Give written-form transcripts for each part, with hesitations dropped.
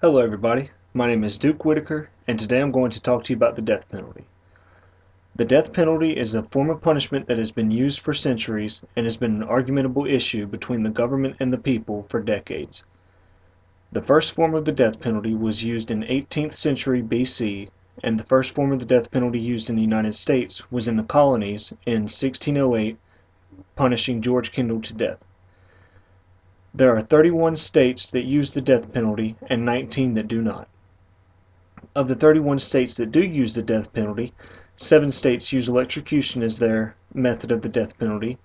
Hello everybody, my name is Duke Whittaker, and today I'm going to talk to you about the death penalty. The death penalty is a form of punishment that has been used for centuries and has been an argumentable issue between the government and the people for decades. The first form of the death penalty was used in 18th century BC, and the first form of the death penalty used in the United States was in the colonies in 1608, punishing George Kendall to death. There are 31 states that use the death penalty and 19 that do not. Of the 31 states that do use the death penalty, 7 states use electrocution as their method of the death penalty,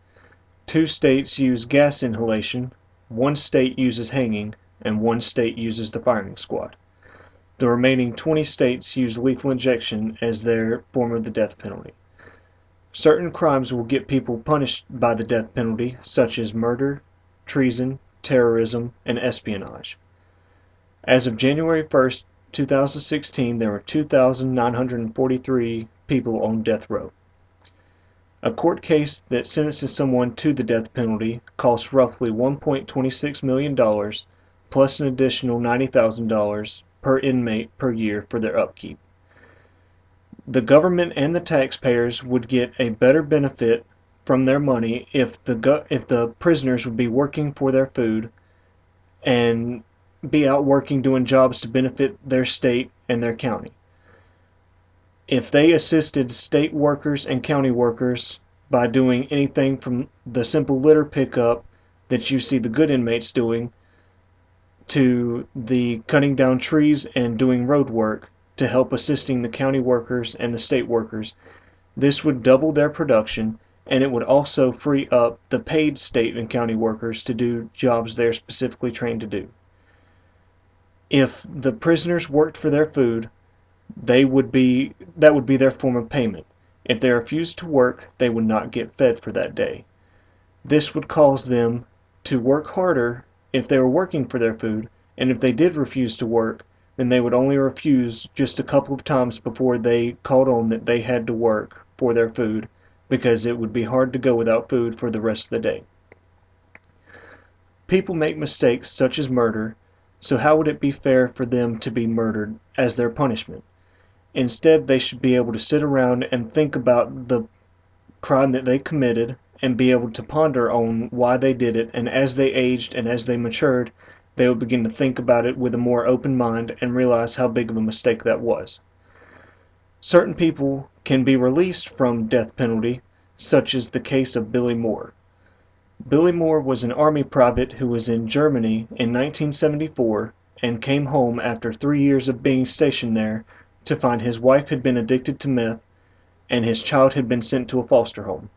2 states use gas inhalation, 1 state uses hanging, and 1 state uses the firing squad. The remaining 20 states use lethal injection as their form of the death penalty. Certain crimes will get people punished by the death penalty, such as murder, treason, terrorism, and espionage. As of January 1st, 2016, there were 2,943 people on death row. A court case that sentences someone to the death penalty costs roughly $1.26 million plus an additional $90,000 per inmate per year for their upkeep. The government and the taxpayers would get a better benefit from their money if the prisoners would be working for their food and be out working doing jobs to benefit their state and their county. If they assisted state workers and county workers by doing anything from the simple litter pickup that you see the good inmates doing to the cutting down trees and doing road work to help assisting the county workers and the state workers, this would double their production, and it would also free up the paid state and county workers to do jobs they're specifically trained to do. If the prisoners worked for their food, that would be their form of payment. If they refused to work, they would not get fed for that day. This would cause them to work harder if they were working for their food, and if they did refuse to work, then they would only refuse just a couple of times before they called on that they had to work for their food, because it would be hard to go without food for the rest of the day. People make mistakes such as murder, so how would it be fair for them to be murdered as their punishment? Instead, they should be able to sit around and think about the crime that they committed and be able to ponder on why they did it, and as they aged and as they matured, they would begin to think about it with a more open mind and realize how big of a mistake that was. Certain people can be released from death penalty, such as the case of Billy Moore. Billy Moore was an Army private who was in Germany in 1974 and came home after 3 years of being stationed there to find his wife had been addicted to meth and his child had been sent to a foster home.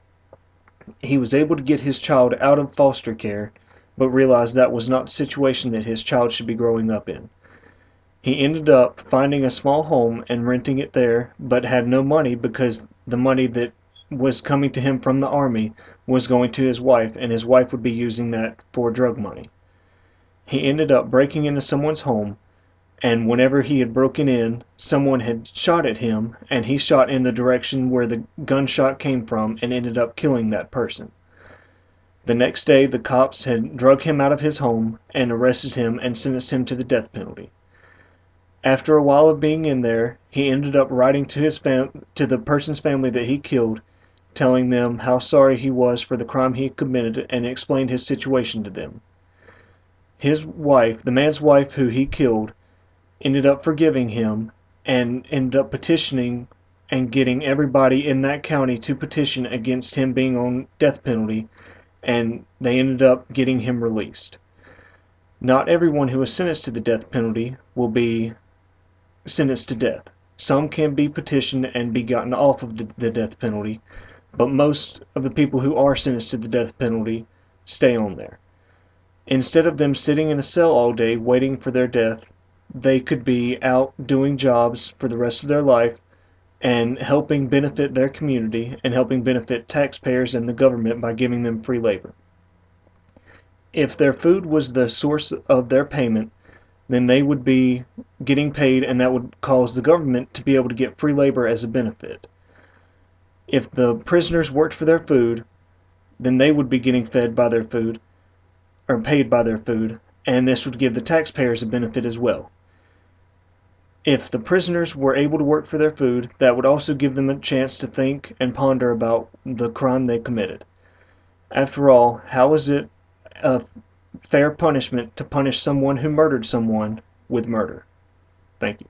He was able to get his child out of foster care, but realized that was not the situation that his child should be growing up in. He ended up finding a small home and renting it there, but had no money because the money that was coming to him from the Army was going to his wife, and his wife would be using that for drug money. He ended up breaking into someone's home, and whenever he had broken in, someone had shot at him, and he shot in the direction where the gunshot came from and ended up killing that person. The next day, the cops had drug him out of his home and arrested him and sentenced him to the death penalty. After a while of being in there, he ended up writing to the person's family that he killed, telling them how sorry he was for the crime he had committed, and explained his situation to them. His wife, the man's wife who he killed, ended up forgiving him and ended up petitioning and getting everybody in that county to petition against him being on death penalty, and they ended up getting him released. Not everyone who is sentenced to the death penalty will be sentenced to death. Some can be petitioned and be gotten off of the death penalty, but most of the people who are sentenced to the death penalty stay on there. Instead of them sitting in a cell all day waiting for their death, they could be out doing jobs for the rest of their life and helping benefit their community and helping benefit taxpayers and the government by giving them free labor. If their food was the source of their payment, then they would be getting paid, and that would cause the government to be able to get free labor as a benefit. If the prisoners worked for their food, then they would be getting fed by their food, or paid by their food, and this would give the taxpayers a benefit as well. If the prisoners were able to work for their food, that would also give them a chance to think and ponder about the crime they committed. After all, how is it a fair punishment to punish someone who murdered someone with murder? Thank you.